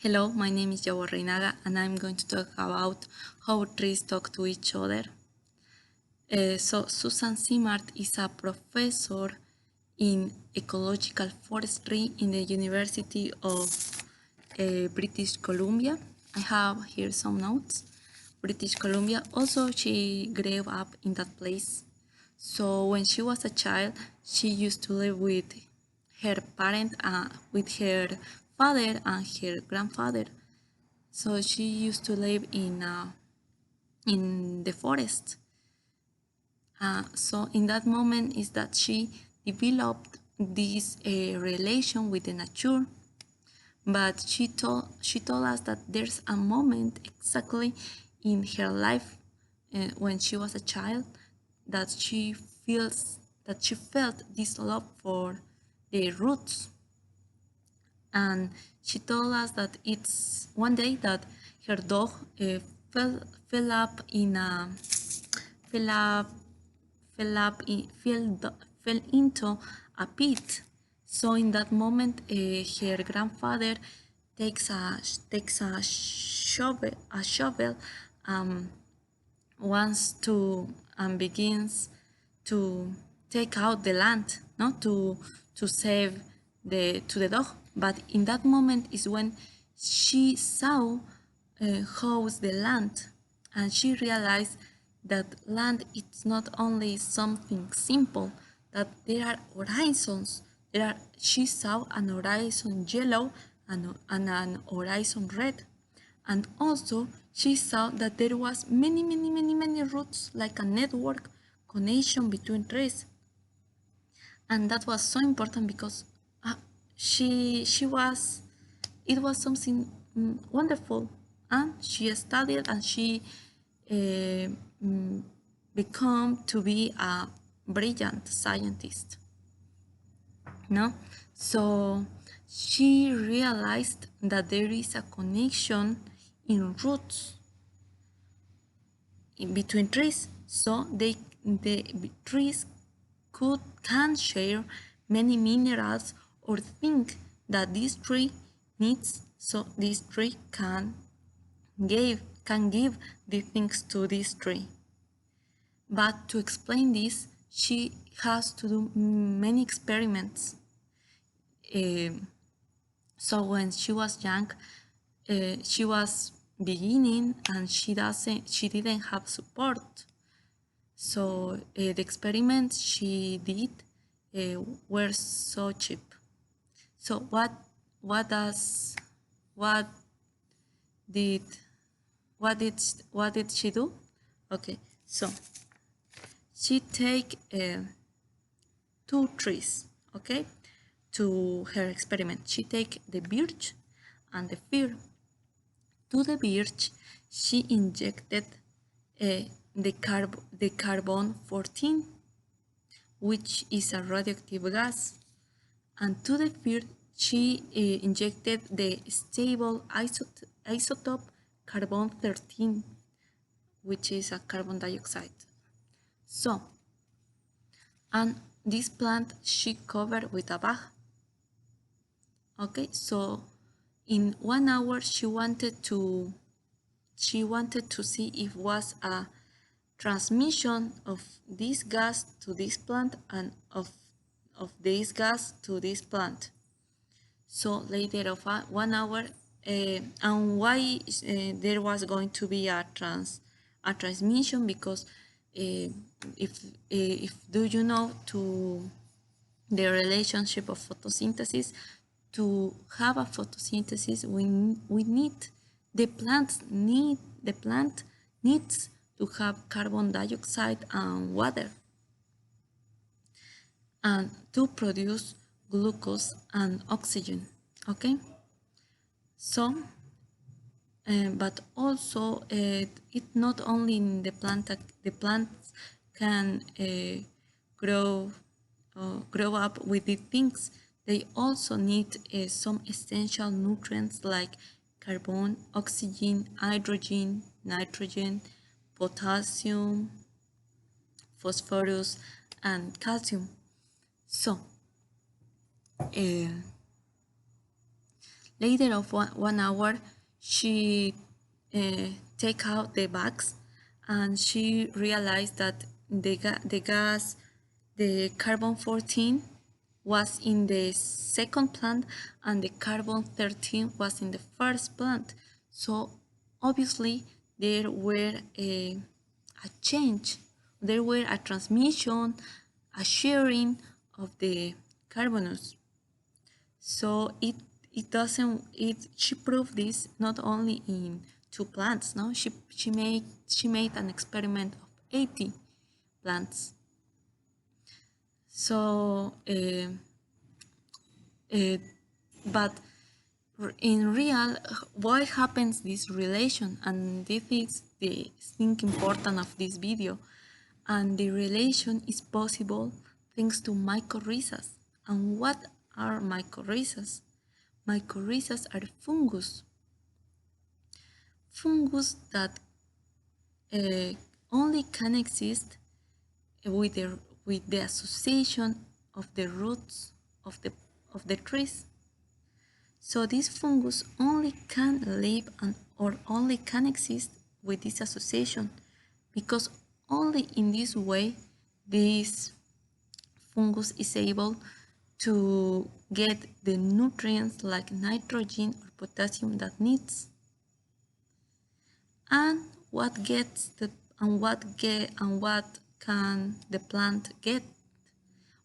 Hello, my name is Yawa Reinaga and I'm going to talk about how trees talk to each other. Susan Zimard is a professor in ecological forestry in the University of British Columbia. I have here some notes. British Columbia. Also, she grew up in that place. So when she was a child, she used to live with her with her father and her grandfather. So she used to live in the forest. So in that moment is that she developed this relation with the nature. But she told us that there's a moment exactly in her life when she was a child that she felt this love for the roots, and she told us that it's one day that her dog fell fell up in a fell up fell up in, fell into a pit. So in that moment, her grandfather takes a shovel, wants to and begins to take out the land, no, to save the dog. But in that moment is when she saw how's the land, and she realized that land is not only something simple, that there are horizons. She saw an horizon yellow and an horizon red, and also she saw that there was many roots, like a network connection between trees. And that was so important because she was it was something wonderful, and she studied and she uh, mm, become to be a brilliant scientist, no. So she realized that there is a connection in roots in between trees, so the trees can share many minerals or things that this tree needs, so this tree can give the things to this tree. But to explain this, she has to do many experiments. So when she was young, she was beginning and she didn't have support. So the experiments she did were so cheap. So what does what did what did she do? Okay, so she take two trees, okay, to her experiment. She take the birch and the fir. To the birch, she injected the carbon 14, which is a radioactive gas, and to the fir, she injected the stable isotope carbon 13, which is a carbon dioxide. So, and this plant she covered with a bag. Okay, so in 1 hour she wanted to see if was a transmission of this gas to this plant and of this gas to this plant. So later of 1 hour, and why there was going to be a transmission, because if do you know to the relationship of photosynthesis, to have a photosynthesis we need the plant needs to have carbon dioxide and water, and to produce glucose and oxygen. Okay, so but also it not only in the plant that the plants can grow up with the things, they also need some essential nutrients like carbon, oxygen, hydrogen, nitrogen, potassium, phosphorus, and calcium. So Later of 1 hour, she take out the bags, and she realized that the gas, the carbon 14 was in the second plant and the carbon 13 was in the first plant. So obviously there were a change, there were a transmission, a sharing of the carbonus. So it doesn't it she proved this not only in 2 plants, no, she made an experiment of 80 plants. So but in real, why happens this relation? And this is the thing important of this video. And the relation is possible thanks to mycorrhizas. And what are mycorrhizas? Mycorrhizas are fungus. Fungus that only can exist with the association of the roots of the trees. So this fungus only can live or only can exist with this association, because only in this way this fungus is able to get the nutrients like nitrogen or potassium that needs. And what can the plant get?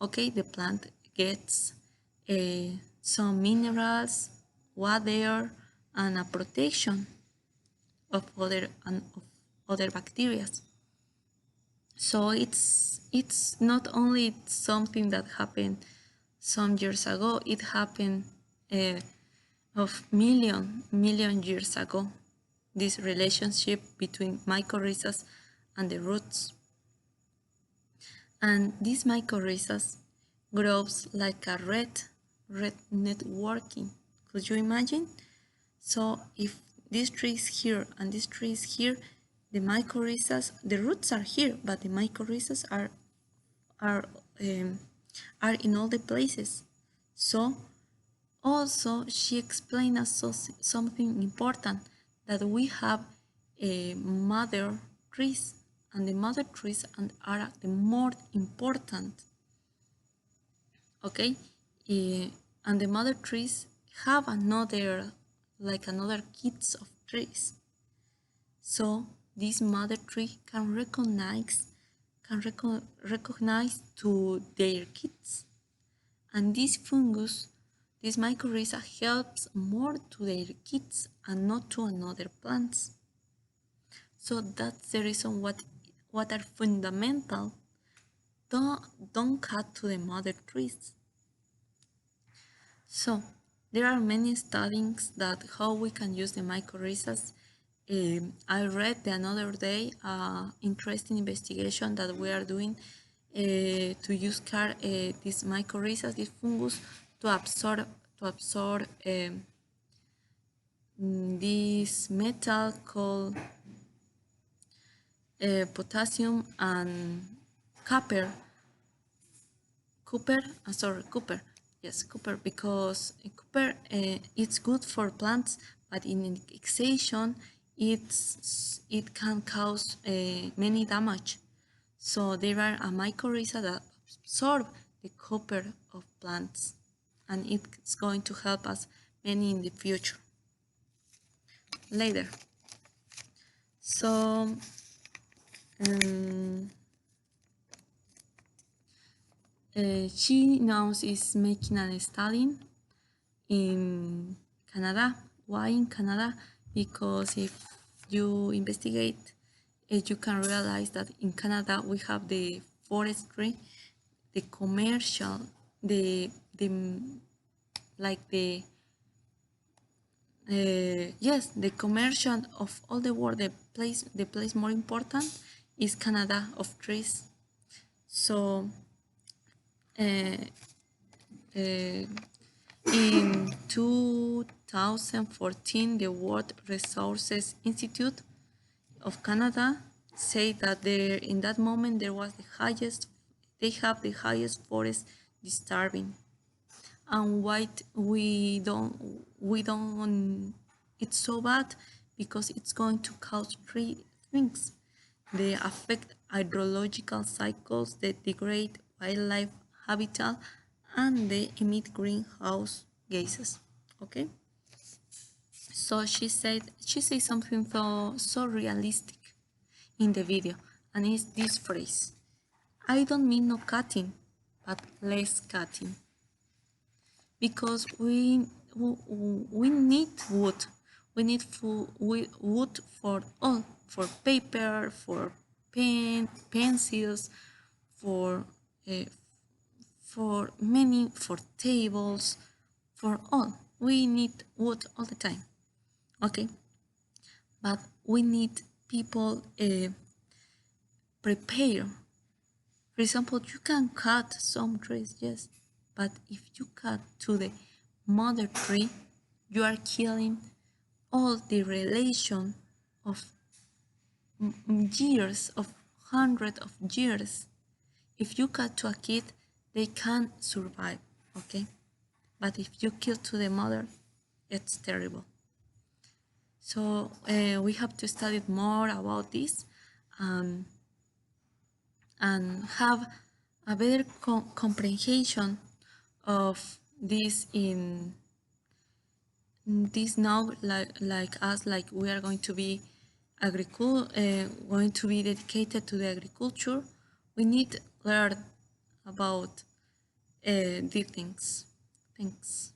Okay, the plant gets some minerals, water, and a protection of other bacteria. So it's not only something that happened some years ago. It happened of million years ago. This relationship between mycorrhizas and the roots. And these mycorrhizas grows like a red networking. Could you imagine? So if this tree is here and this tree is here, the mycorrhizas, the roots are here, but the mycorrhizas are in all the places. So also she explained us something important, that we have mother trees, and the mother trees are the more important. Okay, and the mother trees have another kids of trees. So this mother tree can recognize to their kids, and this fungus, this mycorrhiza, helps more to their kids and not to another plants. So that's the reason what are fundamental. Don't cut to the mother trees. So there are many studies that how we can use the mycorrhizas. I read the another day interesting investigation that we are doing to use these mycorrhizas, this fungus, to absorb this metal called potassium and copper. Copper. Yes, copper, because copper it's good for plants, but in exhaustion it can cause many damage. So there are a mycorrhiza that absorb the copper of plants, and it's going to help us many in the future. Later. So she now is making a study in Canada. Why in Canada? Because if you investigate, you can realize that in Canada we have the forestry, the commercial, the commercial of all the world. The place more important is Canada of trees. So in 2014, the World Resources Institute of Canada say that in that moment they have the highest forest disturbing. And why we don't, it's so bad because it's going to cause three things. They affect hydrological cycles, they degrade wildlife habitat, and they emit greenhouse gases. Okay? So she said something so realistic in the video, and it's this phrase: I don't mean no cutting, but less cutting. Because we need wood. We need wood for all, for paper, for pencils, for uh, for tables, for all. We need wood all the time. Okay, but we need people prepare. For example, you can cut some trees, yes, but if you cut to the mother tree, you are killing all the relation of years, of hundreds of years. If you cut to a kid, they can't survive, okay? But if you kill to the mother, it's terrible. So we have to study more about this and have a better comprehension of this in this now, like us, like we are going to be going to be dedicated to the agriculture. We need to learn about these things. Thanks.